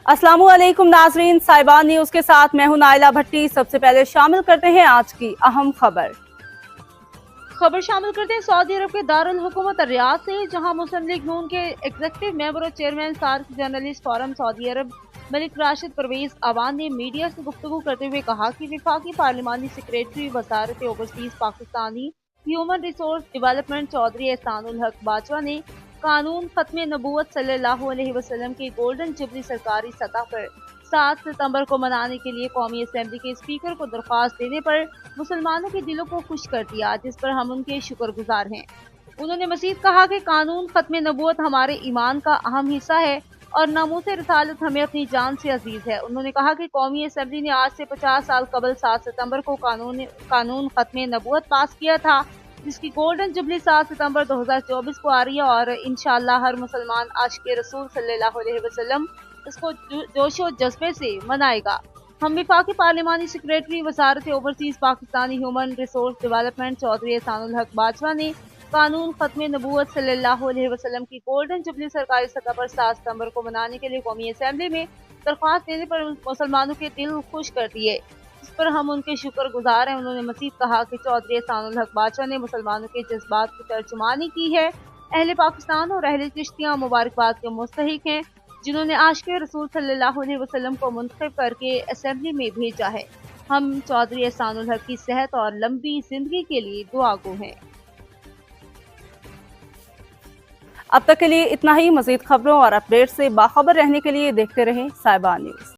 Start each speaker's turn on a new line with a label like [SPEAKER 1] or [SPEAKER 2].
[SPEAKER 1] अस्सलाम वालेकुम नाजरीन, साहिबान न्यूज के साथ मैं हूं नाइला भट्टी। सबसे पहले शामिल करते हैं आज की अहम खबर शामिल करते हैं सऊदी अरब के दारुल हुकूमत रियाद से, जहां मुस्लिम लीग नून के एग्जीक्यूटिव मेंबर और chairman SAARC journalist forum Saudi Arab Malik Rashid Parvez Awan ने मीडिया से गुफ्तगू करते हुए कहा कि वफाकी पार्लिमानी सेक्रेटरी वजारत overseas Pakistani human resource development Chaudhry Ehsanul Haq Bajwa ने कानून खत्म नबूवत सल्लल्लाहु अलैहि वसल्लम के गोल्डन जुबली सरकारी सतह पर 7 सितंबर को मनाने के लिए कौमी असेंबली के स्पीकर को दरख्वास्त देने पर मुसलमानों के दिलों को खुश कर दिया, जिस पर हम उनके शुक्रगुजार हैं। उन्होंने मजीद कहा कि कानून खत्म नबूवत हमारे ईमान का अहम हिस्सा है और नामूस रिसालत हमें अपनी जान से अजीज है। उन्होंने कहा कि कौमी असेंबली ने आज से 50 साल कबल 7 सितंबर को कानून खत्म नबूवत पास किया था, जिसकी गोल्डन जुबली 7 सितंबर 2024 को आ रही है और इंशाअल्लाह हर मुसलमान आशिक़े रसूल सल्लल्लाहु अलैहि वसल्लम इसको जोशो जज्बे से मनाएगा। हम वफाकी पार्लिमानी सेक्रेटरी वजारत overseas Pakistani human resource development Chaudhry Ehsanul Haq Bajwa ने कानून खत्म नबूवत सल्लल्लाहु अलैहि वसल्लम की गोल्डन जुबली सरकारी सतह पर 7 सितंबर को मनाने के लिए कौमी असेंबली में दरख्वास्त देने पर मुसलमानों के दिल खुश कर दिए, इस पर हम उनके शुक्र गुजार हैं। उन्होंने मजीद कहा कि चौधरी एहसानुल हक बादशाह ने मुसलमानों के जज्बात की तर्जुमानी की है। अहले पाकिस्तान और अहले चिश्तियाँ मुबारकबाद के मुस्तहिक हैं, जिन्होंने आशिक़े रसूल सल्लल्लाहु अलैहि वसल्लम को मुंतखब करके असेंबली में भेजा है। हम चौधरी एहसानुल हक की सेहत और लंबी जिंदगी के लिए दुआगो हैं। अब तक के लिए इतना ही। मजीद खबरों और अपडेट से बाखबर रहने के लिए देखते रहें साहिबान न्यूज।